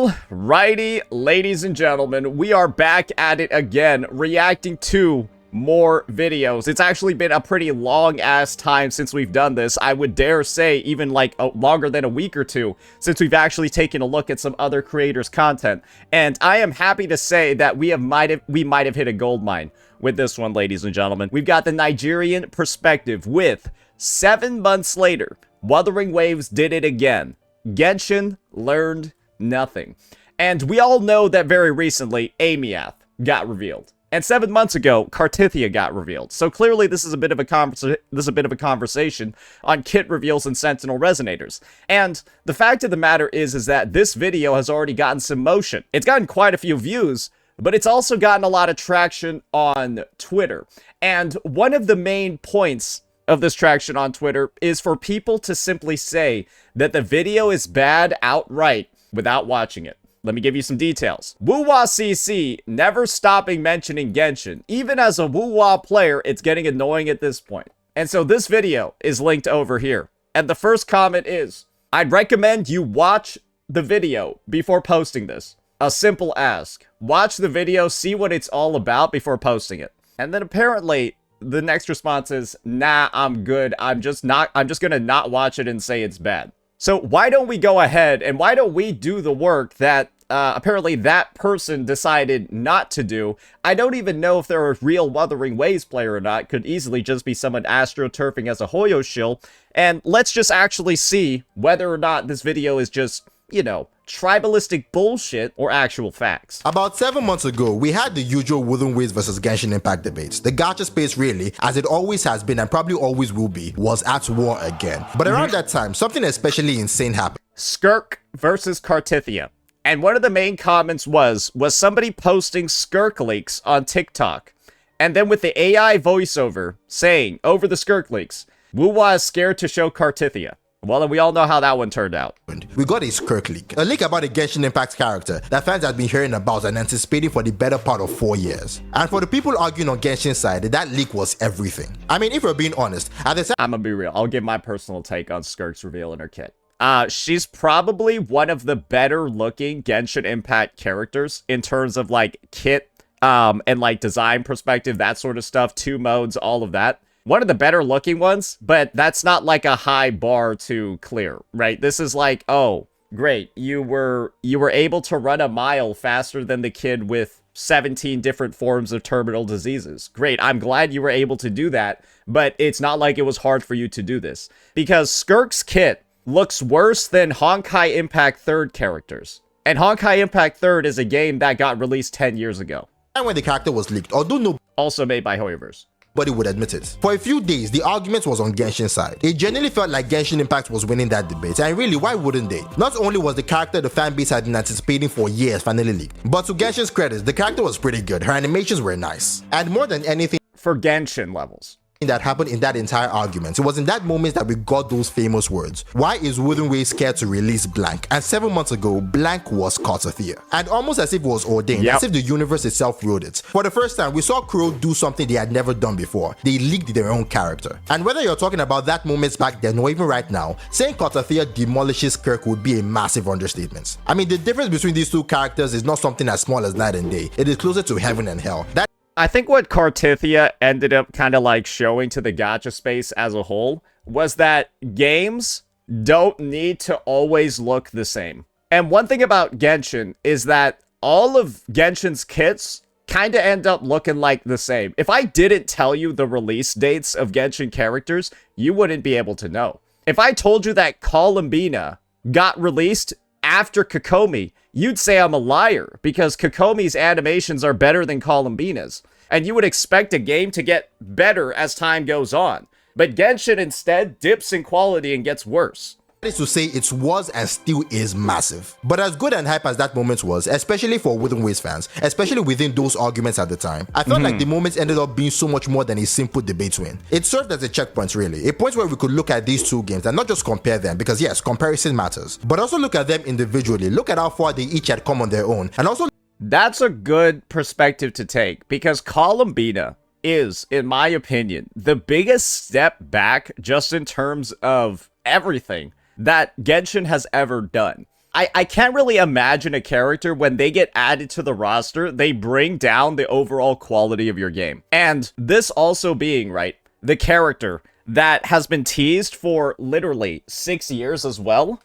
Alrighty, ladies and gentlemen, we are back at it again, reacting to more videos. It's actually been a pretty long-ass time since we've done this. I would dare say even like longer than a week or two since we've actually taken a look at some other creators' content. And I am happy to say that we might have hit a gold mine with this one, ladies and gentlemen. We've got the Nigerian perspective with 7 months later. Wuthering Waves did it again. Genshin learned nothing. And we all know that very recently, Ameth got revealed. And 7 months ago, Cartia got revealed. So clearly this is a bit of a conversation on kit reveals and Sentinel resonators. And the fact of the matter is that this video has already gotten some motion. It's gotten quite a few views, but it's also gotten a lot of traction on Twitter. And one of the main points of this traction on Twitter is for people to simply say that the video is bad outright without watching it. Let me give you some details. Wuwa CC never stopping mentioning Genshin. Even as a Wuwa player, it's getting annoying at this point. And so this video is linked over here. And the first comment is, I'd recommend you watch the video before posting this. A simple ask. Watch the video, see what it's all about before posting it. And then apparently the next response is, nah, I'm good. I'm just gonna not watch it and say it's bad. So why don't we go ahead and why don't we do the work that apparently that person decided not to do? I don't even know if they're a real Wuthering Waves player or not. Could easily just be someone astroturfing as a Hoyo shill. And let's just actually see whether or not this video is just, you know, tribalistic bullshit or actual facts. About 7 months ago, we had the usual Wuthering Waves versus Genshin Impact debates. The gacha space really, as it always has been and probably always will be, was at war again. But around that time, something especially insane happened. Skirk versus Cartia. And one of the main comments was somebody posting Skirk leaks on TikTok. And then with the AI voiceover saying, over the Skirk leaks, Wuwa is scared to show Cartia. Well, and we all know how that one turned out. We got a Skirk leak. A leak about a Genshin Impact character that fans had been hearing about and anticipating for the better part of 4 years. And for the people arguing on Genshin's side, that leak was everything. I mean, if we're being honest, at the time, I'm gonna be real. I'll give my personal take on Skirk's reveal in her kit. She's probably one of the better looking Genshin Impact characters in terms of like kit, and like design perspective, that sort of stuff, 2 modes, all of that. One of the better looking ones, but that's not like a high bar to clear, right? This is like, oh, great. You were able to run a mile faster than the kid with 17 different forms of terminal diseases. Great. I'm glad you were able to do that, but it's not like it was hard for you to do this. Because Skirk's kit looks worse than Honkai Impact 3rd characters. And Honkai Impact 3rd is a game that got released 10 years ago. and when the character was leaked, although no also made by Hoyoverse. Nobody would admit it. For a few days, the argument was on Genshin's side. It genuinely felt like Genshin Impact was winning that debate, and really, why wouldn't they? Not only was the character the fanbase had been anticipating for years finally leaked, but to Genshin's credit, the character was pretty good, her animations were nice. And more than anything for Genshin levels that happened in that entire argument, it was in that moment that we got those famous words. Why is Wuthering Waves scared to release blank? And 7 months ago, blank was Cartia. And almost as if it was ordained, as if the universe itself wrote it. For the first time, we saw Crow do something they had never done before. They leaked their own character. And whether you're talking about that moment back then or even right now, saying Cartia demolishes Skirk would be a massive understatement. I mean, the difference between these two characters is not something as small as night and day. It is closer to heaven and hell. I think what Cartia ended up kind of like showing to the gacha space as a whole was that games don't need to always look the same. And one thing about Genshin is that all of Genshin's kits kind of end up looking like the same. If I didn't tell you the release dates of Genshin characters, you wouldn't be able to know. If I told you that Colombina got released after Kokomi, you'd say I'm a liar because Kokomi's animations are better than Colombina's. And you would expect a game to get better as time goes on. But Genshin instead dips in quality and gets worse. That is to say, it was and still is massive. But as good and hype as that moment was, especially for Wuthering Waves fans, especially within those arguments at the time, I felt like the moment ended up being so much more than a simple debate win. It served as a checkpoint really, a point where we could look at these two games and not just compare them, because yes, comparison matters, but also look at them individually, look at how far they each had come on their own, and also that's a good perspective to take, because Colombina is, in my opinion, the biggest step back just in terms of everything that Genshin has ever done. I can't really imagine a character when they get added to the roster, they bring down the overall quality of your game. And this also being, right, the character that has been teased for literally 6 years as well.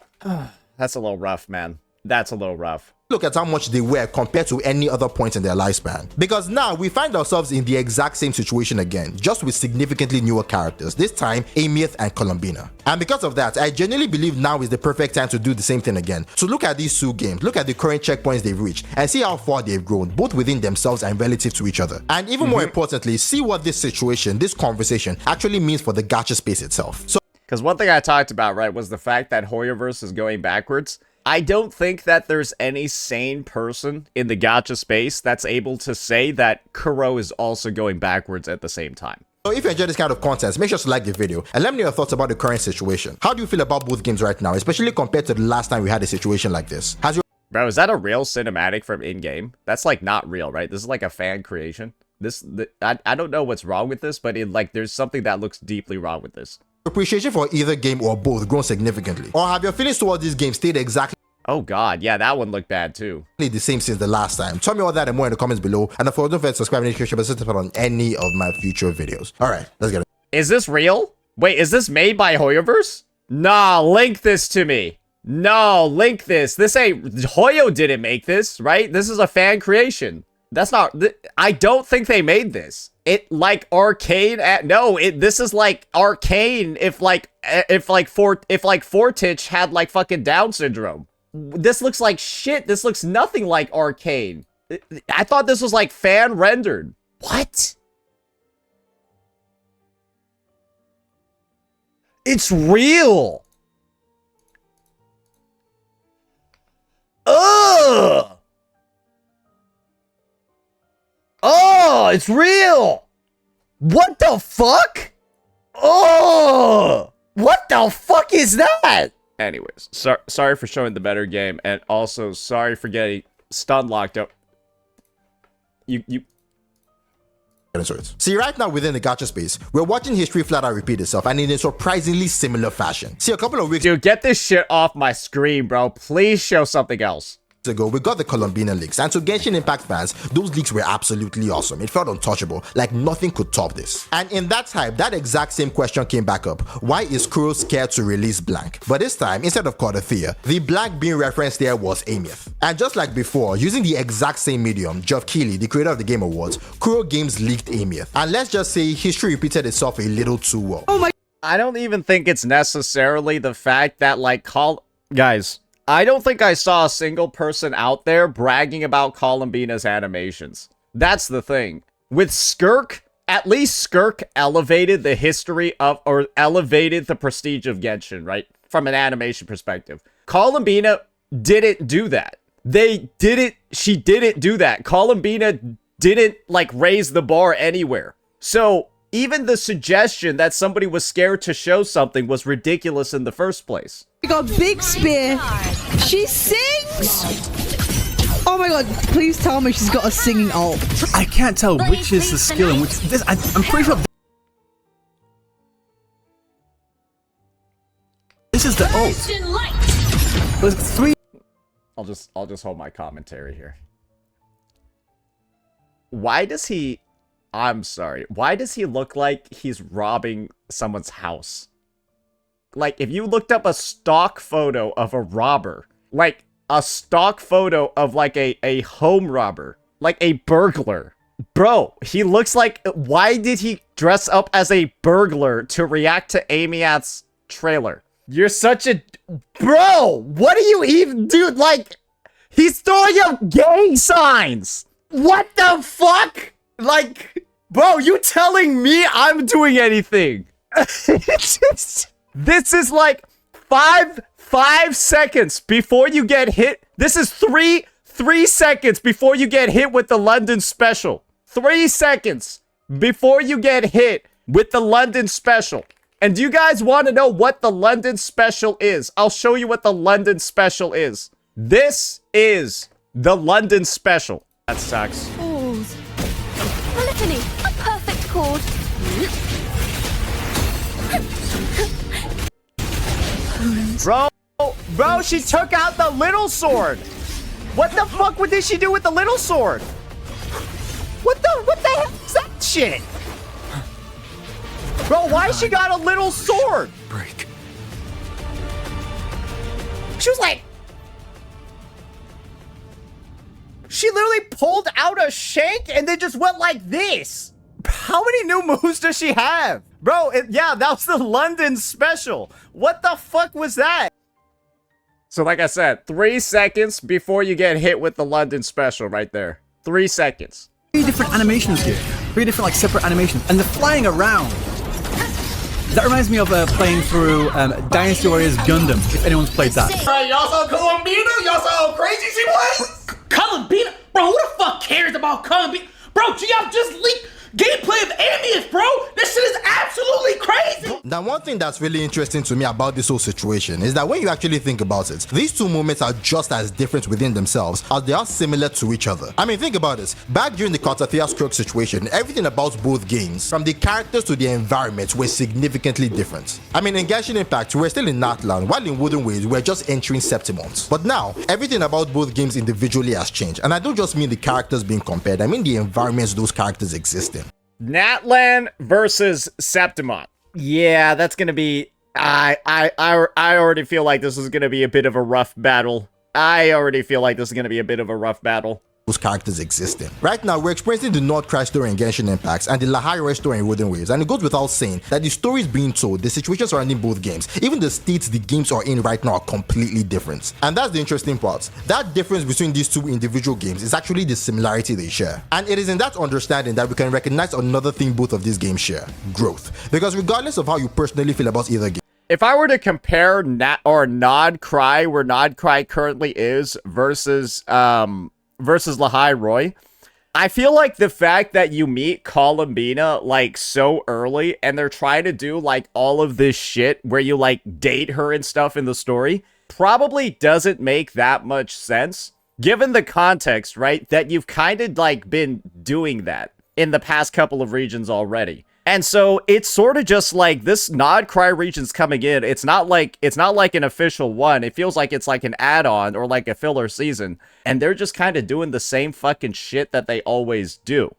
That's a little rough, man. That's a little rough. Look at how much they were compared to any other point in their lifespan. Because now we find ourselves in the exact same situation again, just with significantly newer characters, this time Ameth and Colombina. And because of that, I genuinely believe now is the perfect time to do the same thing again. So look at these two games, look at the current checkpoints they've reached, and see how far they've grown, both within themselves and relative to each other. And even more importantly, see what this situation, this conversation, actually means for the gacha space itself. So, because one thing I talked about, right, was the fact that Hoyoverse is going backwards. I don't think that there's any sane person in the gacha space that's able to say that Kuro is also going backwards at the same time. So if you enjoy this kind of content, make sure to like the video and let me know your thoughts about the current situation. How do you feel about both games right now, especially compared to the last time we had a situation like this? Bro, is that a real cinematic from in-game? That's like not real, right? This is like a fan creation. I don't know what's wrong with this, but there's something that looks deeply wrong with this. Appreciation for either game or both grown significantly? Or have your feelings towards this game stayed exactly Oh god, yeah, that one looked bad too. The same since the last time? Tell me all that and more in the comments below. And don't forget to subscribe and subscribe on any of my future videos. Alright, let's get it. Is this real? Wait, is this made by Hoyoverse? Nah, link this to me. No, link this. This ain't... Hoyo didn't make this, right? This is a fan creation. That's not... I don't think they made this. It like Arcane at... No, this is like Arcane if Fortich had like fucking Down syndrome. This looks like shit. This looks nothing like Arcane. I thought this was like fan rendered. What? It's real. Ugh. Oh, it's real. What the fuck? Oh, what the fuck is that? Anyways, sorry for showing the better game, and also sorry for getting stun locked up. See, right now within the gacha space, we're watching history flat out repeat itself, and in a surprisingly similar fashion. See, a couple of weeks Dude, get this shit off my screen, bro. Please show something else. Ago, we got the Colombina leaks, and to Genshin Impact fans, those leaks were absolutely awesome. It felt untouchable, like nothing could top this. And in that hype, that exact same question came back up. Why is Kuro scared to release blank? But this time, instead of Cartia, the blank being referenced there was Ameth. And just like before, using the exact same medium, Geoff Keighley, the creator of the Game Awards, Kuro Games leaked Ameth. And let's just say history repeated itself a little too well. Oh my... I don't even think it's necessarily the fact that, like, Guys... I don't think I saw a single person out there bragging about Colombina's animations. That's the thing. With Skirk, at least Skirk elevated the history of, or elevated the prestige of Genshin, right? From an animation perspective. Colombina didn't do that. She didn't do that. Colombina didn't, like, raise the bar anywhere. So, even the suggestion that somebody was scared to show something was ridiculous in the first place. We got Big Spear. She sings! Oh my god, please tell me she's got a singing ult. I can't tell which is the skill and which... I'm pretty sure... This is the ult. There's 3... I'll just hold my commentary here. Why does he... I'm sorry. Why does he look like he's robbing someone's house? Like, if you looked up a stock photo of a robber, like, a stock photo of, like, a home robber, like a burglar. Bro, he looks like... Why did he dress up as a burglar to react to Ameth's trailer? You're such a... Bro, what do you even do? Like, he's throwing up gang signs. What the fuck? Like, bro, you telling me I'm doing anything? This is like five seconds before you get hit. This is three seconds before you get hit with the London special. 3 seconds before you get hit with the London special. And do you guys want to know what the London special is? I'll show you what the London special is. This is the London special. That sucks. Polyphony, a perfect chord. Bro, she took out the little sword. What the fuck did she do with the little sword? What the hell is that shit? Bro, why she got a little sword? Break. She was like... She literally pulled out a shank and then just went like this. How many new moves does she have? Bro, yeah, that was the London special. What the fuck was that? So like I said, 3 seconds before you get hit with the London special right there. 3 seconds. 3 different animations here. 3 different, like, separate animations. And they're flying around. That reminds me of playing through Dynasty Warriors Gundam, if anyone's played that. Right, y'all saw Colombina? Y'all saw how crazy she was? Colombina? Bro, who the fuck cares about Colombina? Bro, Giop just leaked gameplay of Ameth, bro. This shit is absolutely crazy. Now, one thing that's really interesting to me about this whole situation is that when you actually think about it, these two moments are just as different within themselves as they are similar to each other. I mean, think about this. Back during the Cartia Skirk situation, everything about both games, from the characters to the environments, were significantly different. I mean, in Genshin Impact, we're still in Natlan, while in Wuthering Waves, we're just entering Septimont. But now, everything about both games individually has changed. And I don't just mean the characters being compared, I mean the environments those characters exist in. Natlan versus Septimont. Yeah, that's gonna be... I already feel like this is gonna be a bit of a rough battle. Those characters exist in. Right now, we're experiencing the Nordcry story in Genshin Impact and the Hoyoverse story in Wuthering Waves, and it goes without saying that the stories being told, the situations surrounding both games, even the states the games are in right now are completely different. And that's the interesting part. That difference between these two individual games is actually the similarity they share. And it is in that understanding that we can recognize another thing both of these games share: growth. Because regardless of how you personally feel about either game, if I were to compare Nordcry, where Nordcry currently is, versus Lahai Roy, I feel like the fact that you meet Colombina like so early and they're trying to do like all of this shit where you like date her and stuff in the story probably doesn't make that much sense given the context, right? That you've kind of like been doing that in the past couple of regions already. And so it's sort of just like this Nordcry region's coming in. It's not like an official one. It feels like it's like an add-on or like a filler season. And they're just kind of doing the same fucking shit that they always do.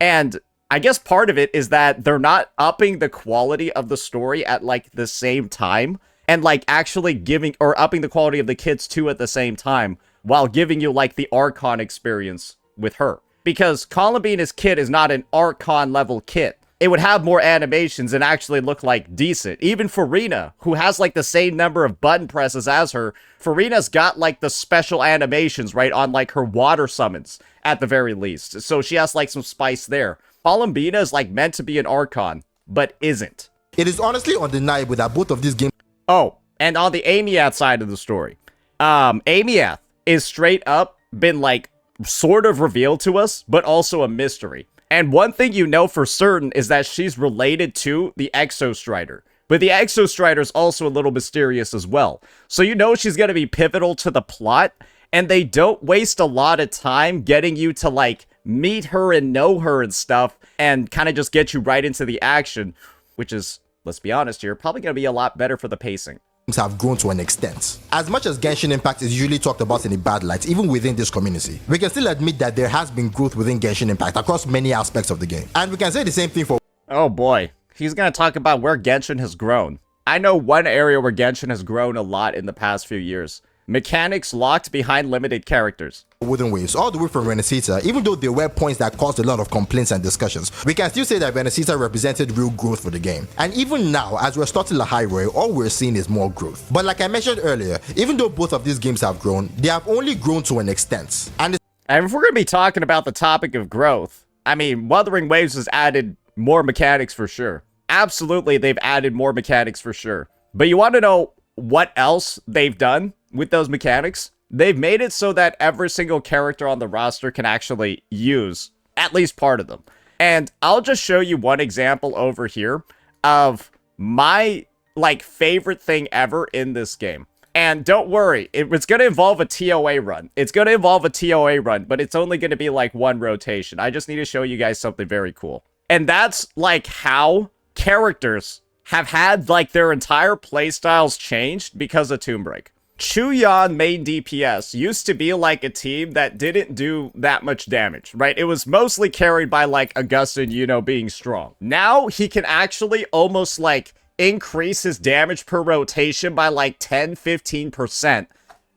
And I guess part of it is that they're not upping the quality of the story at like the same time. And like actually giving or upping the quality of the kids too at the same time. While giving you like the Archon experience with her. Because Colombina's kit is not an Archon level kit. It would have more animations and actually look like decent. Even Farina, who has like the same number of button presses as her, Farina's got like the special animations, right, on like her water summons at the very least. So she has like some spice there. Colombina is like meant to be an Archon, but isn't. it is honestly undeniable that both of these games... Oh, and on the Ameth side of the story, Ameth is straight up been like sort of revealed to us, but also a mystery. And one thing you know for certain is that she's related to the Exostrider. But the Exostrider is also a little mysterious as well. So you know she's going to be pivotal to the plot. And they don't waste a lot of time getting you to, like, meet her and know her and stuff. And kind of just get you right into the action. Which is, let's be honest here, probably going to be a lot better for the pacing. Have grown to an extent. As much as Genshin Impact is usually talked about in a bad light, even within this community, we can still admit that there has been growth within Genshin Impact across many aspects of the game. And we can say the same thing for... Oh boy, he's gonna talk about where Genshin has grown. I know one area where Genshin has grown a lot in the past few years. Mechanics locked behind limited characters. Wuthering Waves, all the way from Renesita, even though there were points that caused a lot of complaints and discussions, we can still say that Renesita represented real growth for the game. And even now, as we're starting the high road, all we're seeing is more growth. But like I mentioned earlier, even though both of these games have grown, they have only grown to an extent. And if we're gonna be talking about the topic of growth, I mean, Wuthering Waves has added more mechanics for sure. Absolutely, they've added more mechanics for sure. But you want to know what else they've done with those mechanics? They've made it so that every single character on the roster can actually use at least part of them. And I'll just show you one example over here of my, like, favorite thing ever in this game. And don't worry, it's going to involve a TOA run. It's going to involve a TOA run, but it's only going to be, like, one rotation. I just need to show you guys something very cool. And that's, like, how characters have had, like, their entire playstyles changed because of Tomb Break. Chuyan main DPS used to be like a team that didn't do that much damage, right? It was mostly carried by like Augustin, you know, being strong. Now he can actually almost like increase his damage per rotation by like 10-15%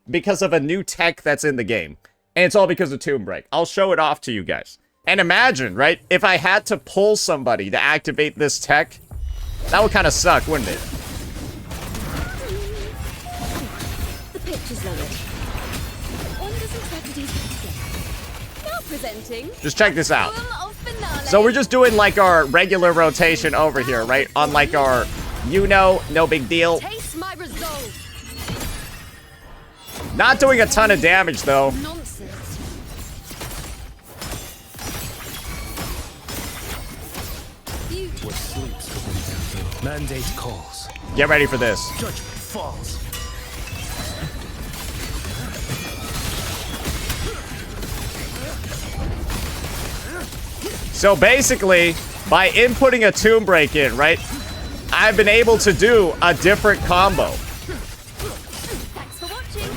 because of a new tech that's in the game. And it's all because of Tomb Break. I'll show it off to you guys. And imagine, right, if I had to pull somebody to activate this tech, that would kind of suck, wouldn't it? Pictures of it. One doesn't expect it easy to get. Now presenting. Just check this out. So we're just doing like our regular rotation over here, right? On like our, you know, no big deal. Taste my resolve. Not doing a ton of damage though. Nonsense. What sleeps within them? Mandate calls. Get ready for this. Judgment falls. So basically, by inputting a Tomb Break in, right, I've been able to do a different combo. Thanks for watching.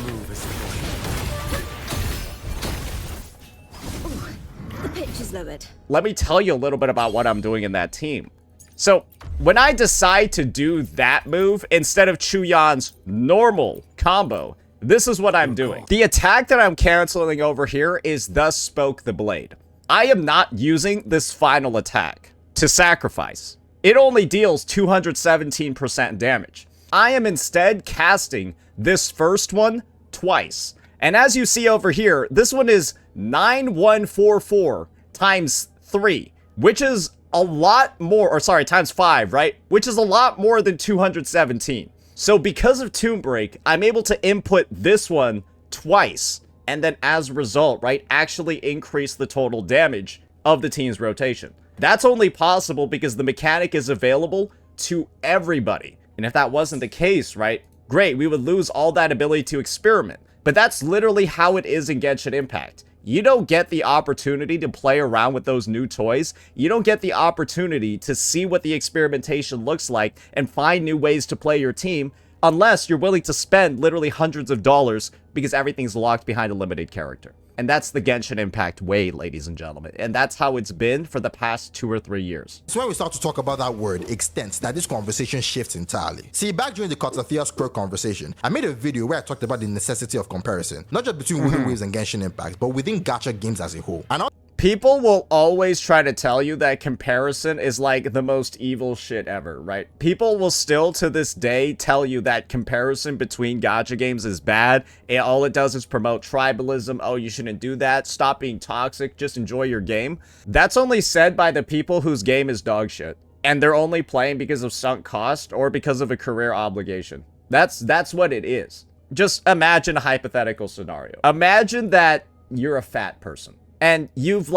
Ooh, the pitch is lowered. Let me tell you a little bit about what I'm doing in that team. So, when I decide to do that move instead of Chuyan's normal combo, this is what I'm doing. The attack that I'm canceling over here is Thus Spoke the Blade. I am not using this final attack to sacrifice. It only deals 217% damage. I am instead casting this first one twice. And as you see over here, this one is 9144 times 3, which is a lot more, or sorry, times 5, right? Which is a lot more than 217. So because of Tomb Break, I'm able to input this one twice. And then as a result, right, actually increase the total damage of the team's rotation. That's only possible because the mechanic is available to everybody. And if that wasn't the case, right, great, we would lose all that ability to experiment. But that's literally how it is in Genshin Impact. You don't get the opportunity to play around with those new toys. You don't get the opportunity to see what the experimentation looks like and find new ways to play your team unless you're willing to spend literally hundreds of dollars because everything's locked behind a limited character. And that's the Genshin Impact way, ladies and gentlemen. And that's how it's been for the past 2 or 3 years. So when we start to talk about that word extents, that this conversation shifts entirely. See, back during the Cartia Skirk conversation, I made a video where I talked about the necessity of comparison, not just between Wuthering Waves and Genshin Impact, but within gacha games as a whole. And people will always try to tell you that comparison is like the most evil shit ever, right? People will still to this day tell you that comparison between gacha games is bad and all it does is promote tribalism. Oh, you shouldn't do that. Stop being toxic. Just enjoy your game. That's only said by the people whose game is dog shit and they're only playing because of sunk cost or because of a career obligation. That's what it is. Just imagine a hypothetical scenario. Imagine that you're a fat person. And you've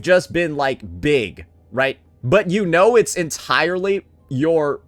just been like big, right? But you know it's entirely your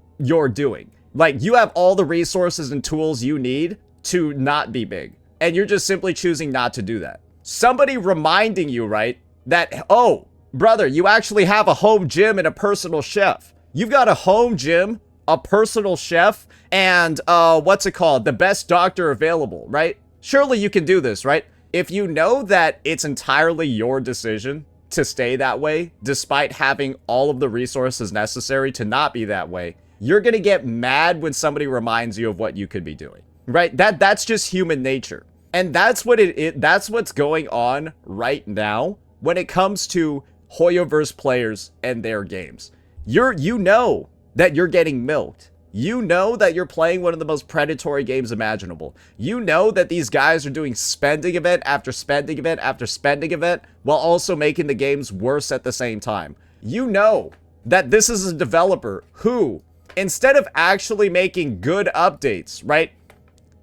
doing. Like you have all the resources and tools you need to not be big. And you're just simply choosing not to do that. Somebody reminding you, right? That, oh, brother, you actually have a home gym and a personal chef. You've got a home gym, a personal chef, and what's it called? The best doctor available, right? Surely you can do this, right? If you know that it's entirely your decision to stay that way, despite having all of the resources necessary to not be that way, you're gonna get mad when somebody reminds you of what you could be doing, right? That's just human nature. And that's what that's what's going on right now when it comes to Hoyoverse players and their games. You know that you're getting milked. You know that you're playing one of the most predatory games imaginable. You know that these guys are doing spending event after spending event after spending event while also making the games worse at the same time. You know that this is a developer who, instead of actually making good updates, right,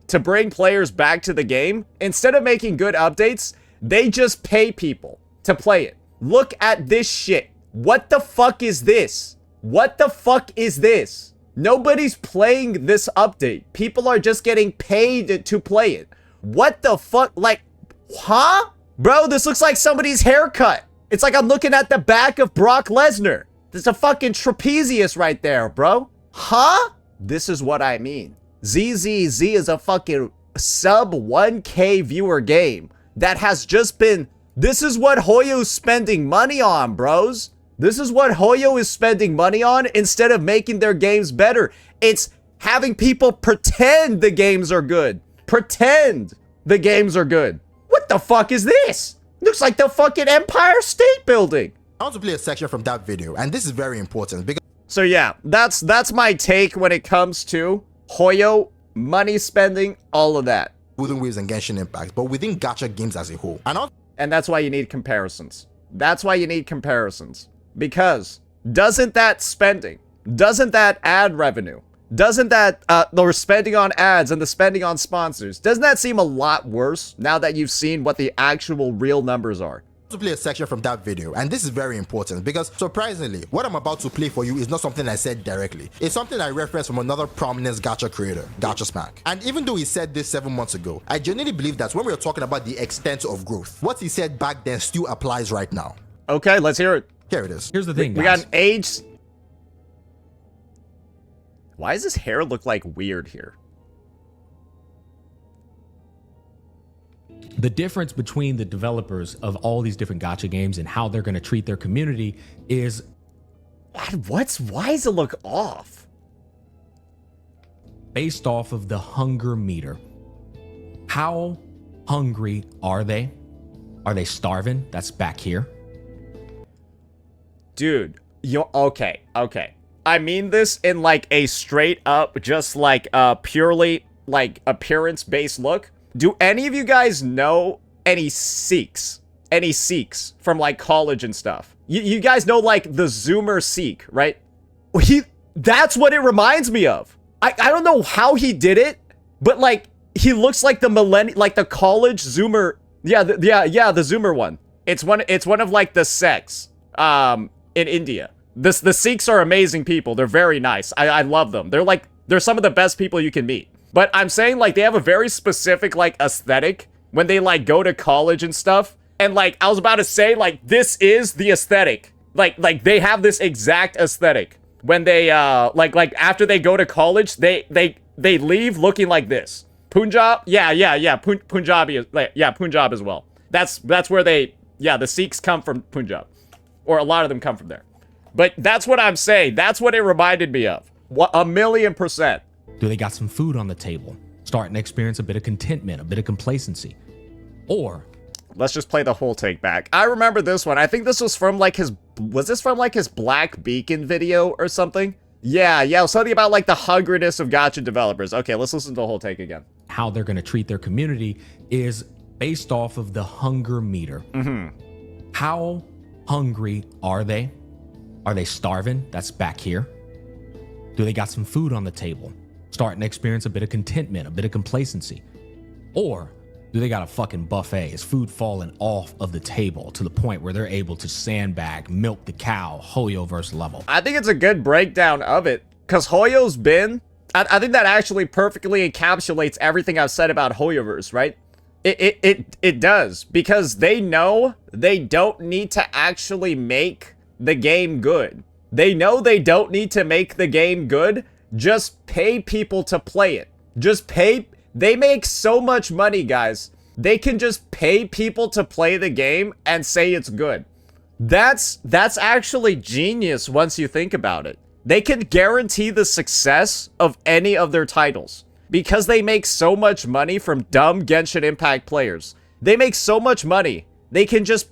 to bring players back to the game, instead of making good updates, they just pay people to play it. Look at this shit. What the fuck is this? What the fuck is this? Nobody's playing this update. People are just getting paid to play it. What the fuck? Like, huh? Bro, this looks like somebody's haircut. It's like I'm looking at the back of Brock Lesnar. There's a fucking trapezius right there, bro. Huh? This is what I mean. ZZZ is a fucking sub 1K viewer game that has just been, this is what Hoyo's spending money on, bros. This is what Hoyo is spending money on instead of making their games better. It's having people pretend the games are good. Pretend the games are good. What the fuck is this? Looks like the fucking Empire State Building. I want to play a section from that video, and this is very important because So yeah, that's my take when it comes to Hoyo, money spending, all of that. Wuthering Waves and Genshin Impact, but within gacha games as a whole. And that's why you need comparisons. That's why you need comparisons. Because doesn't that spending, doesn't that ad revenue, doesn't that the spending on ads and the spending on sponsors, doesn't that seem a lot worse now that you've seen what the actual real numbers are? To play a section from that video, and this is very important because surprisingly what I'm about to play for you is not something I said directly. It's something I referenced from another prominent gacha creator, GachaSmack. And even though he said this 7 months ago, I genuinely believe that when we're talking about the extent of growth, what he said back then still applies right now. Okay, let's hear it. Here it is. Here's the thing, We guys. got an age. Why does his hair look like weird here? The difference between the developers of all these different gacha games and how they're going to treat their community is Why does it look off? based off of the hunger meter. How hungry are they? Are they starving? That's back here. Dude, okay. I mean this in like a straight up, just like purely like appearance based look. Do any of you guys know any Sikhs? Any Sikhs from like college and stuff? You guys know like the Zoomer Sikh, right? That's what it reminds me of. I don't know how he did it, but like he looks like the like the college Zoomer. Yeah, the Zoomer one. It's one of like the sects in India. The Sikhs are amazing people. They're very nice. I love them. They're some of the best people you can meet. But I'm saying like they have a very specific like aesthetic when they like go to college and stuff. And like I was about to say like this is the aesthetic. Like they have this exact aesthetic when they like after they go to college, they leave looking like this. Punjab? Yeah. Punjabi, Punjab as well. That's where the Sikhs come from, Punjab. Or a lot of them come from there. But that's what I'm saying. That's what it reminded me of. 1,000,000%. Do they got some food on the table? Starting to experience a bit of contentment, a bit of complacency? Or Let's just play the whole take back. I remember this one. I think this was from like was this from like his Black Beacon video or something? Yeah, something about like the hungriness of gacha developers. Okay, let's listen to the whole take again. how they're going to treat their community is based off of the hunger meter. How hungry are they? Are they starving? That's back here. Do they got some food on the table? Starting to experience a bit of contentment, a bit of complacency? Or do they got a fucking buffet? Is food falling off of the table to the point where they're able to sandbag, milk the cow, Hoyoverse level? I think it's a good breakdown of it, because Hoyo's been... I think that actually perfectly encapsulates everything I've said about Hoyoverse, right? It does, because they know they don't need to actually make the game good. They know they don't need to make the game good, just pay people to play it. Just pay... They make so much money, guys. They can just pay people to play the game and say it's good. That's actually genius once you think about it. They can guarantee the success of any of their titles because they make so much money from dumb Genshin Impact players. They make so much money. They can just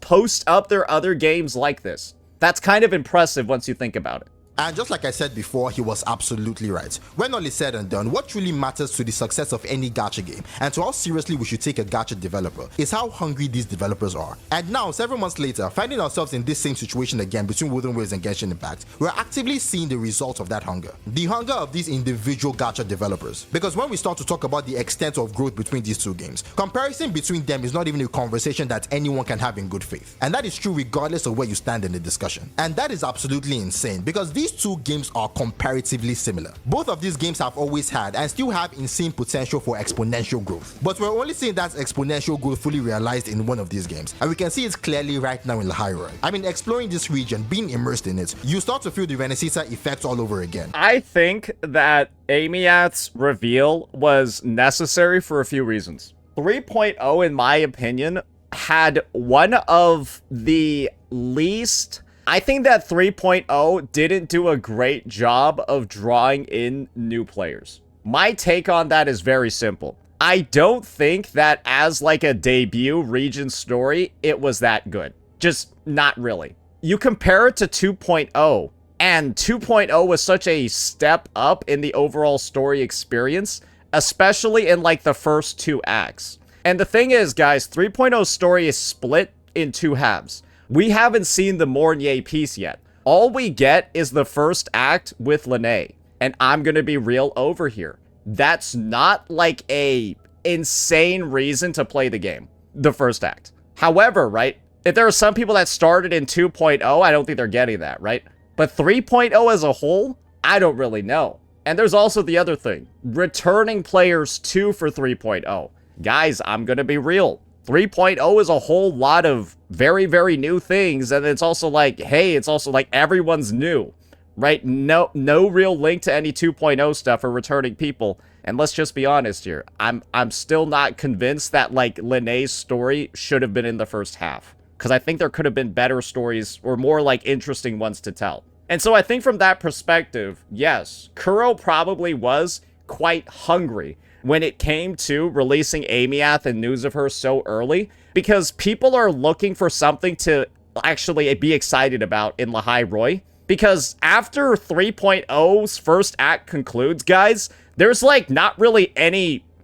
post up their other games like this. That's kind of impressive once you think about it. And just like I said before, he was absolutely right. When all is said and done, what truly matters to the success of any gacha game, and to how seriously we should take a gacha developer, is how hungry these developers are. And now, several months later, finding ourselves in this same situation again between Wuthering Waves and Genshin Impact, we're actively seeing the results of that hunger. The hunger of these individual gacha developers. Because when we start to talk about the extent of growth between these two games, comparison between them is not even a conversation that anyone can have in good faith. And that is true regardless of where you stand in the discussion. And that is absolutely insane, because these these two games are comparatively similar. Both of these games have always had and still have insane potential for exponential growth, but we're only seeing that exponential growth fully realized in one of these games, and we can see it clearly right now in Hoyo. I mean, exploring this region, being immersed in it, you start to feel the Renaissance effect all over again. I think that Ameth's reveal was necessary for a few reasons. 3.0, in my opinion, had one of the least... I think that 3.0 didn't do a great job of drawing in new players. My take on that is very simple. I don't think that as like a debut region story, it was that good. Just not really. You compare it to 2.0, and 2.0 was such a step up in the overall story experience, especially in like the first 2 acts. And the thing is, guys, 3.0's story is split in 2 halves. We haven't seen the Mornier piece yet. All we get is the first act with Lene. And I'm gonna be real over here. That's not like a insane reason to play the game, the first act. However, right, if there are some people that started in 2.0, I don't think they're getting that, right? But 3.0 as a whole, I don't really know. And there's also the other thing, returning players too for 3.0. Guys, I'm gonna be real. 3.0 is a whole lot of very, very new things, and it's also like, hey, it's also like everyone's new, right? No real link to any 2.0 stuff or returning people. And let's just be honest here, I'm still not convinced that like Lene's story should have been in the first half, because I think there could have been better stories or more like interesting ones to tell. And so I think from that perspective, yes, Kuro probably was quite hungry when it came to releasing Ameth and news of her so early, because people are looking for something to actually be excited about in Lahai Roi. Because after 3.0's first act concludes, guys, there's like not really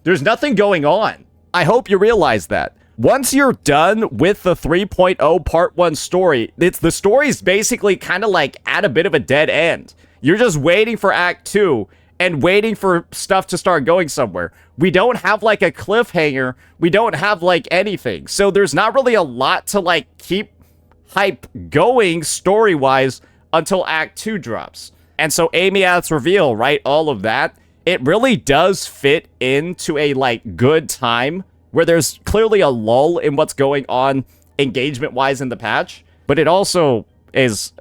there's nothing going on. I hope you realize that. Once you're done with the 3.0 part 1 story, the story's basically kind of like at a bit of a dead end. You're just waiting for act 2 and waiting for stuff to start going somewhere. We don't have like a cliffhanger. We don't have like anything. So there's not really a lot to like keep hype going story-wise until act 2 drops. And so Ameth's reveal, right, all of that, it really does fit into a like good time where there's clearly a lull in what's going on engagement-wise in the patch, but it also is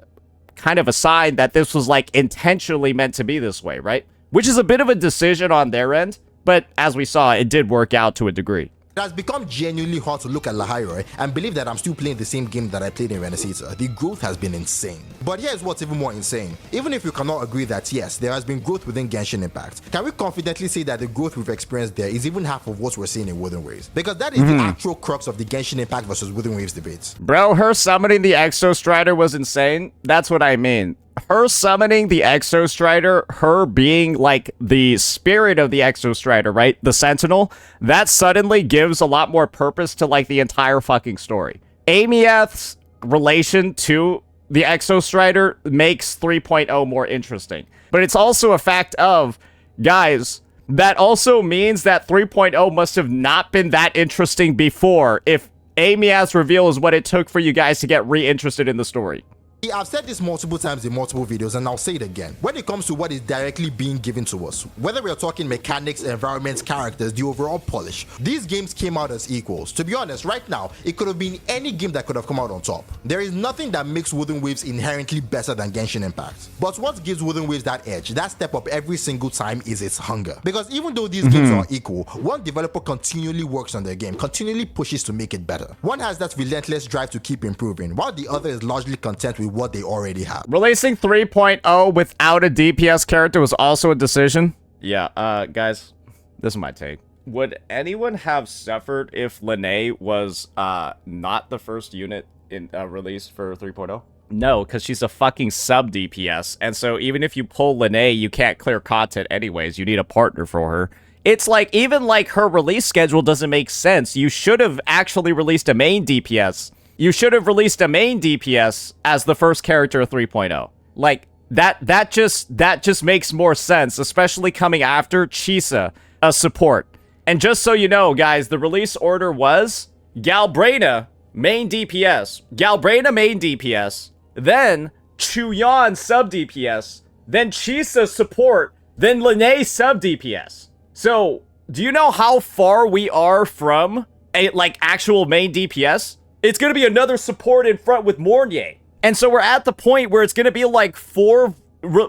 kind of a sign that this was like intentionally meant to be this way, right? Which is a bit of a decision on their end, but as we saw, it did work out to a degree. It has become genuinely hard to look at Lahai Roi and believe that I'm still playing the same game that I played in Renaissance. The growth has been insane. But here's what's even more insane. Even if you cannot agree that yes, there has been growth within Genshin Impact, can we confidently say that the growth we've experienced there is even half of what we're seeing in Wuthering Waves? Because that is the actual crux of the Genshin Impact versus Wuthering Waves debates. Bro, her summoning the Exo Strider was insane. That's what I mean. Her summoning the Exo Strider, her being like the spirit of the Exo Strider, right? The Sentinel, that suddenly gives a lot more purpose to like the entire fucking story. Ameth's relation to the Exo Strider makes 3.0 more interesting. But it's also a fact of, guys, that also means that 3.0 must have not been that interesting before if Ameth's reveal is what it took for you guys to get re-interested in the story. I've said this multiple times in multiple videos, and I'll say it again. When it comes to what is directly being given to us, whether we're talking mechanics, environments, characters, the overall polish, these games came out as equals. To be honest, right now, it could have been any game that could have come out on top. There is nothing that makes Wuthering Waves inherently better than Genshin Impact. But what gives Wuthering Waves that edge, that step up every single time, is its hunger. Because even though these games are equal, one developer continually works on their game, continually pushes to make it better. One has that relentless drive to keep improving, while the other is largely content with what they already have. Releasing 3.0 without a DPS character was also a decision. Yeah, guys, this is my take. Would anyone have suffered if Lene was not the first unit in released for 3.0? No, because she's a fucking sub DPS, and so even if you pull Lene, you can't clear content anyways. You need a partner for her. It's like, even like her release schedule doesn't make sense. You should have actually released a main DPS. You should have released a main DPS as the first character of 3.0. Like, that just makes more sense, especially coming after Chisa, a support. And just so you know, guys, the release order was Galbraina, main DPS. Galbraina, main DPS. Then Chuyan sub DPS, then Chisa support, then Lene sub DPS. So, do you know how far we are from a like actual main DPS? It's gonna be another support in front with Mornier. And so we're at the point where it's gonna be like 4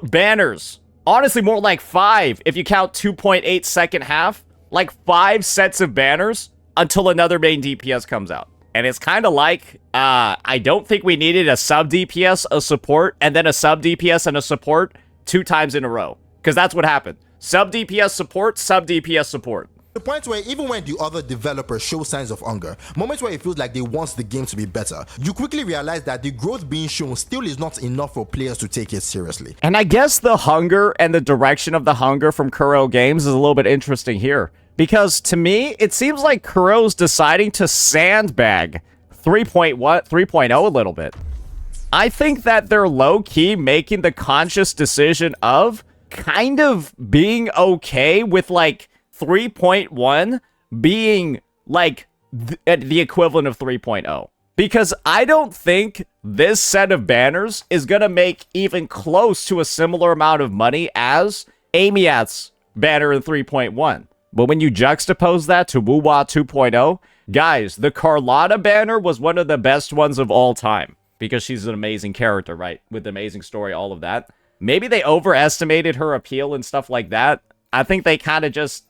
banners. Honestly, more like 5 if you count 2.8 second half. Like 5 sets of banners until another main DPS comes out. And it's kind of like, I don't think we needed a sub DPS, a support, and then a sub DPS and a support 2 times in a row. Because that's what happened. Sub DPS support, sub DPS support. The point where even when the other developers show signs of hunger, moments where it feels like they want the game to be better, you quickly realize that the growth being shown still is not enough for players to take it seriously. And I guess the hunger and the direction of the hunger from Kuro Games is a little bit interesting here. Because to me, it seems like Kuro's deciding to sandbag 3.0 a little bit. I think that they're low-key making the conscious decision of kind of being okay with like 3.1 being like the equivalent of 3.0. Because I don't think this set of banners is going to make even close to a similar amount of money as Ameth's banner in 3.1. But when you juxtapose that to Wuwa 2.0, guys, the Carlotta banner was one of the best ones of all time. Because she's an amazing character, right? With an amazing story, all of that. Maybe they overestimated her appeal and stuff like that. I think they kind of just...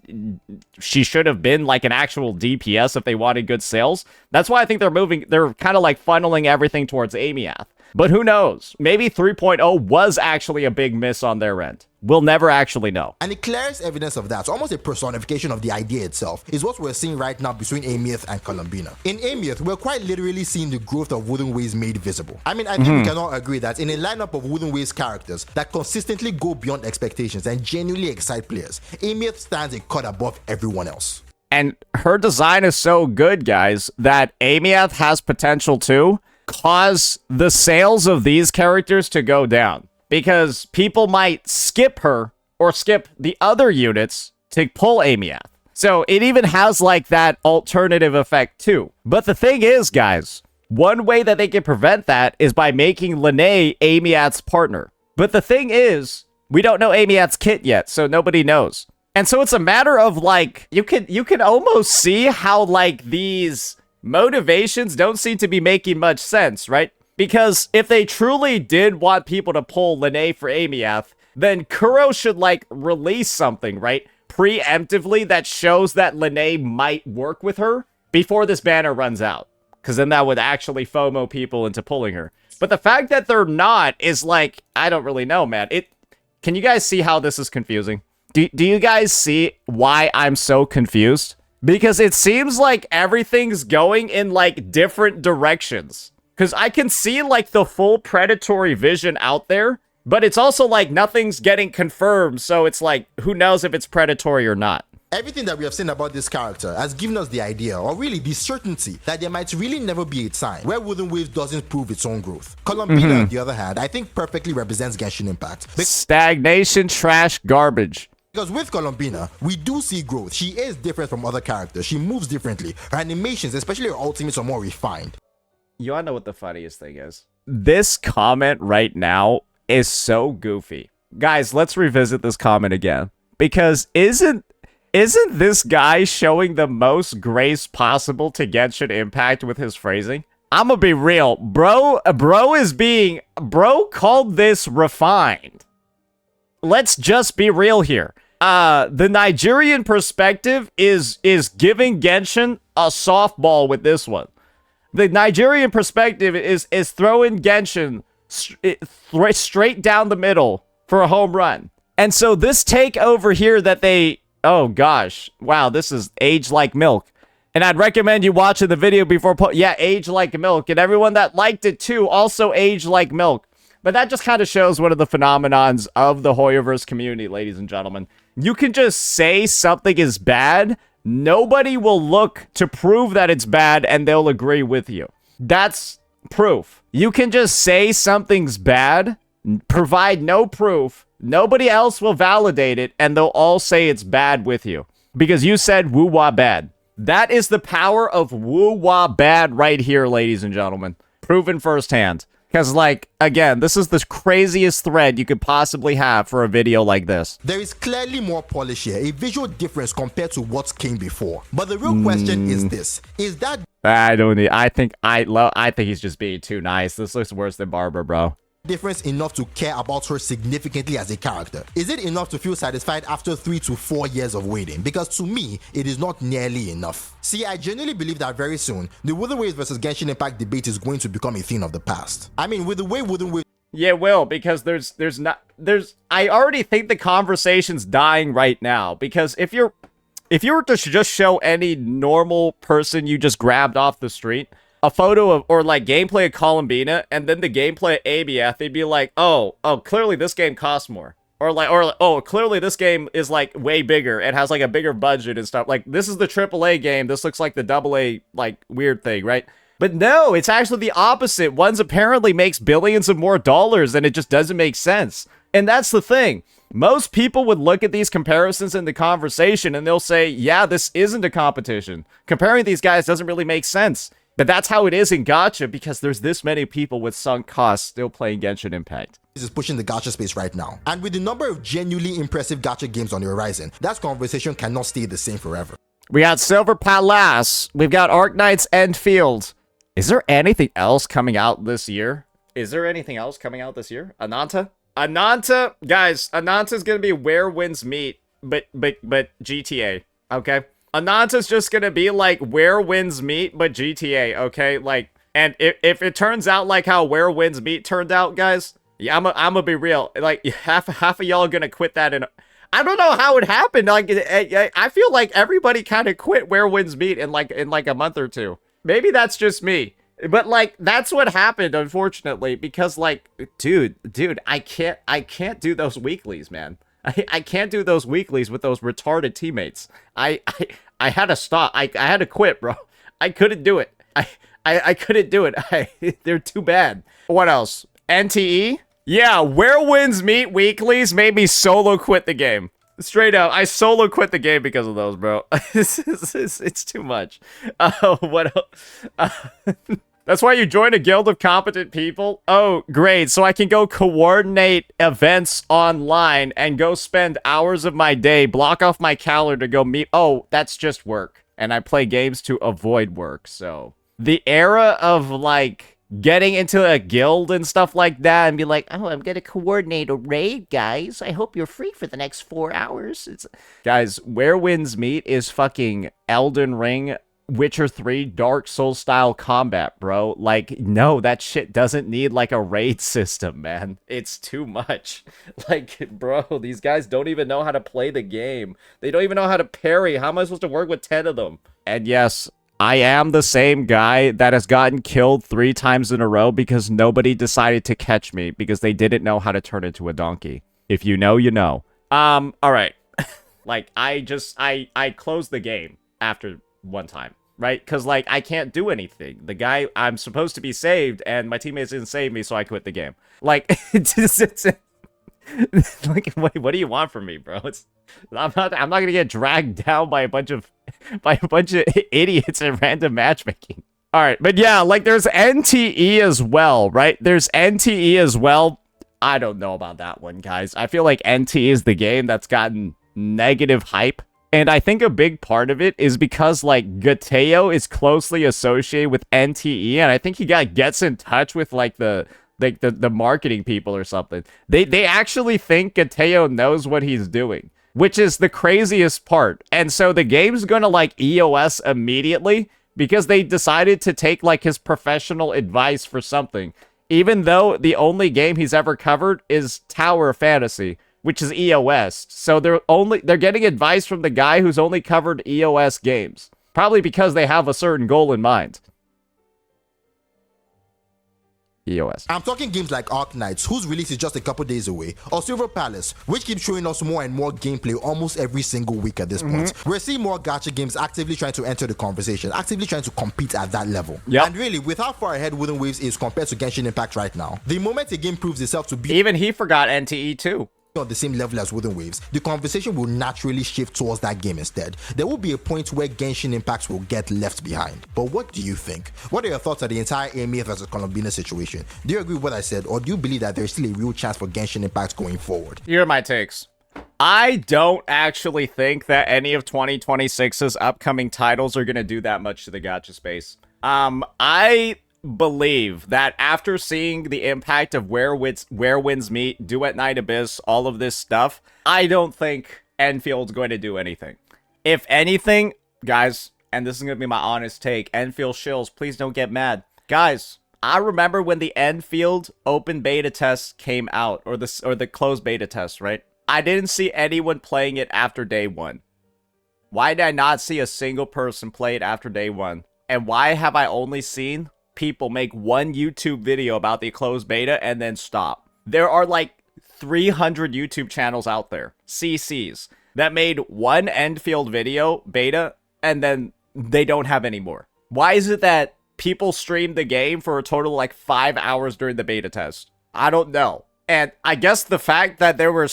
She should have been like an actual DPS if they wanted good sales. That's why I think they're kind of like funneling everything towards Ameth. But who knows? Maybe 3.0 was actually a big miss on their end. We'll never actually know. And the clearest evidence of that, so almost a personification of the idea itself, is what we're seeing right now between Ameth and Colombina. In Ameth, we're quite literally seeing the growth of Wuthering Waves made visible. I mean, I think we can all agree that in a lineup of Wuthering Waves characters that consistently go beyond expectations and genuinely excite players, Ameth stands a cut above everyone else. And her design is so good, guys, that Ameth has potential to cause the sales of these characters to go down. Because people might skip her or skip the other units to pull Ameth. So it even has like that alternative effect too. But the thing is, guys, one way that they can prevent that is by making Lene Ameth's partner. But the thing is, we don't know Ameth's kit yet, so nobody knows. And so it's a matter of like, you can almost see how like these motivations don't seem to be making much sense, right? Because if they truly did want people to pull Lene for Ameth, then Kuro should, like, release something, right? Preemptively that shows that Lene might work with her before this banner runs out. Because then that would actually FOMO people into pulling her. But the fact that they're not is, like, I don't really know, man. Can you guys see how this is confusing? Do you guys see why I'm so confused? Because it seems like everything's going in, like, different directions. Because I can see, like, the full predatory vision out there, but it's also, like, nothing's getting confirmed, so it's like, who knows if it's predatory or not. Everything that we have seen about this character has given us the idea, or really the certainty, that there might really never be a time where Wuthering Waves doesn't prove its own growth. Colombina, on the other hand, I think perfectly represents Genshin Impact. Stagnation, trash, garbage. Because with Colombina, we do see growth. She is different from other characters. She moves differently. Her animations, especially her ultimates, are more refined. You wanna know what the funniest thing is? This comment right now is so goofy. Guys, let's revisit this comment again. Because isn't this guy showing the most grace possible to Genshin Impact with his phrasing? I'm gonna be real. Bro called this refined. Let's just be real here. The Nigerian perspective is giving Genshin a softball with this one. The Nigerian perspective is throwing Genshin straight down the middle for a home run. And so this take over here that they... Oh, gosh. Wow, this is age like milk. And I'd recommend you watching the video before... Yeah, age like milk. And everyone that liked it, too, also age like milk. But that just kind of shows one of the phenomenons of the Hoyoverse community, ladies and gentlemen. You can just say something is bad... Nobody will look to prove that it's bad and they'll agree with you. That's proof. You can just say something's bad, provide no proof, nobody else will validate it, and they'll all say it's bad with you. Because you said woo-wah bad. That is the power of woo-wah bad right here, ladies and gentlemen. Proven firsthand. Because, like, again, this is the craziest thread you could possibly have for a video like this. There is clearly more polish here, a visual difference compared to what came before. But the real question is this: is that I don't need. I think he's just being too nice. This looks worse than Barbara, bro. difference enough to care about her significantly as a character? Is it enough to feel satisfied after 3 to 4 years of waiting? Because to me, it is not nearly enough. See, I genuinely believe that very soon, the Wuthering Waves versus Genshin Impact debate is going to become a thing of the past. I mean, with the way Wuthering Waves... Yeah, it will, because I already think the conversation's dying right now, because if you were to just show any normal person you just grabbed off the street a photo of, or like gameplay of Colombina, and then the gameplay of Ameth, they'd be like, oh, clearly this game costs more. Or clearly this game is like way bigger and has like a bigger budget and stuff. Like, this is the AAA game. This looks like the AA like weird thing, right? But no, it's actually the opposite. One's apparently makes billions of more dollars, and it just doesn't make sense. And that's the thing. Most people would look at these comparisons in the conversation and they'll say, yeah, this isn't a competition. Comparing these guys doesn't really make sense. But that's how it is in gacha, because there's this many people with sunk costs still playing Genshin Impact. Is pushing the gacha space right now. And with the number of genuinely impressive gacha games on the horizon, that conversation cannot stay the same forever. We got Silver Palace. We've got Arknight's Endfield. Is there anything else coming out this year? Ananta? Ananta, guys, Ananta's gonna be Where Winds Meet, but GTA, okay? Ananta's just gonna be like Where Winds Meet, but GTA, okay? Like, and if it turns out like how Where Winds Meet turned out, guys, yeah, I'm gonna be real. Like, half of y'all gonna quit that in... I don't know how it happened. Like, I feel like everybody kind of quit Where Winds Meet in like a month or two. Maybe that's just me. But like, that's what happened, unfortunately, because like, dude, I can't do those weeklies, man. I can't do those weeklies with those retarded teammates. I had to stop. I had to quit, bro. I couldn't do it. I couldn't do it. They're too bad. What else? NTE? Yeah, Where Winds Meet weeklies made me solo quit the game. Straight up, I solo quit the game because of those, bro. It's too much. What else? That's why you join a guild of competent people? Oh, great. So I can go coordinate events online and go spend hours of my day, block off my calendar to go meet. Oh, that's just work. And I play games to avoid work, so. The era of, like, getting into a guild and stuff like that and be like, oh, I'm gonna coordinate a raid, guys. I hope you're free for the next 4 hours. Guys, Where Winds Meet is fucking Elden Ring, Witcher 3, Dark Souls style combat, bro. Like, no, that shit doesn't need like a raid system, man. It's too much. Like, bro, these guys don't even know how to play the game. They don't even know how to parry. How am I supposed to work with 10 of them? And yes, I am the same guy that has gotten killed 3 times in a row because nobody decided to catch me because they didn't know how to turn into a donkey. If you know, you know. All right. Like, I closed the game after one time, right? Because, like, I can't do anything. The guy, I'm supposed to be saved, and my teammates didn't save me, so I quit the game. Like, like, what do you want from me, bro? I'm not gonna get dragged down by a bunch of idiots in random matchmaking. All right, but yeah, like, there's NTE as well, right? There's NTE as well. I don't know about that one, guys. I feel like NTE is the game that's gotten negative hype. And I think a big part of it is because, like, Gateo is closely associated with NTE, and I think he gets in touch with, like, the marketing people or something. They actually think Gateo knows what he's doing, which is the craziest part. And so the game's gonna, like, EOS immediately because they decided to take, like, his professional advice for something, even though the only game he's ever covered is Tower Fantasy, which is EOS. So they're getting advice from the guy who's only covered EOS games. Probably because they have a certain goal in mind. EOS. I'm talking games like Arknights, whose release is just a couple days away, or Silver Palace, which keeps showing us more and more gameplay almost every single week at this point. We're seeing more gacha games actively trying to enter the conversation, actively trying to compete at that level. Yep. And really, with how far ahead Wuthering Waves is compared to Genshin Impact right now, the moment a game proves itself to be... Even he forgot NTE too. on the same level as Wuthering Waves, the conversation will naturally shift towards that game instead. There will be a point where Genshin impacts will get left behind. But what do you think? What are your thoughts on the entire Ameth versus Colombina situation? Do you agree with what I said, or do you believe that there's still a real chance for Genshin impacts going forward? Here are my takes. I don't actually think that any of 2026's upcoming titles are going to do that much to the gacha space. I believe that after seeing the impact of Where Winds Meet, Duet Night Abyss, all of this stuff, I don't think Enfield's going to do anything. If anything, guys, and this is going to be my honest take, Enfield shills, please don't get mad. Guys, I remember when the Enfield open beta test came out, or the closed beta test, right? I didn't see anyone playing it after day one. Why did I not see a single person play it after day one? And why have I only seen people make one YouTube video about the closed beta and then stop? There are like 300 YouTube channels out there, CCs, that made one Enfield video beta and then they don't have any more. Why is it that people streamed the game for a total of like 5 hours during the beta test? I don't know. And I guess the fact that there were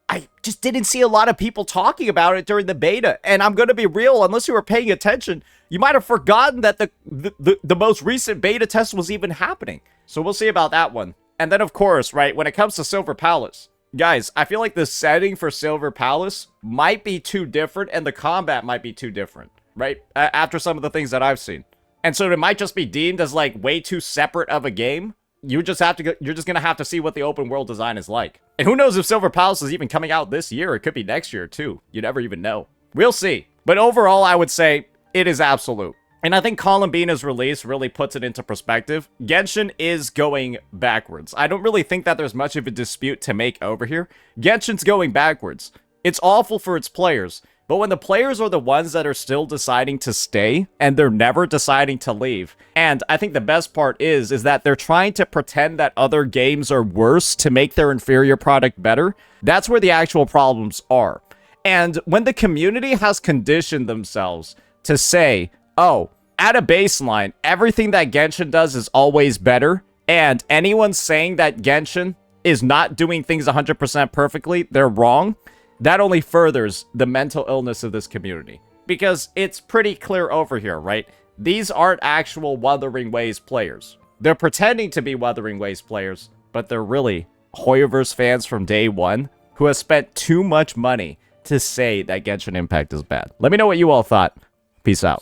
I just didn't see a lot of people talking about it during the beta. And I'm going to be real, unless you were paying attention, you might have forgotten that the most recent beta test was even happening. So we'll see about that one. And then, of course, right, when it comes to Silver Palace, guys, I feel like the setting for Silver Palace might be too different and the combat might be too different, right? After some of the things that I've seen. And so it might just be deemed as like way too separate of a game. You're just gonna have to see what the open world design is like. And who knows if Silver Palace is even coming out this year. It could be next year too. You never even know. We'll see. But overall, I would say it is absolute. And I think Colombina's release really puts it into perspective. Genshin is going backwards. I don't really think that there's much of a dispute to make over here. Genshin's going backwards. It's awful for its players. But when the players are the ones that are still deciding to stay, and they're never deciding to leave, and I think the best part is that they're trying to pretend that other games are worse to make their inferior product better, that's where the actual problems are. And when the community has conditioned themselves to say, oh, at a baseline, everything that Genshin does is always better, and anyone saying that Genshin is not doing things 100% perfectly, they're wrong, that only furthers the mental illness of this community. Because it's pretty clear over here, right? These aren't actual Wuthering Waves players. They're pretending to be Wuthering Waves players, but they're really Hoyoverse fans from day one who have spent too much money to say that Genshin Impact is bad. Let me know what you all thought. Peace out.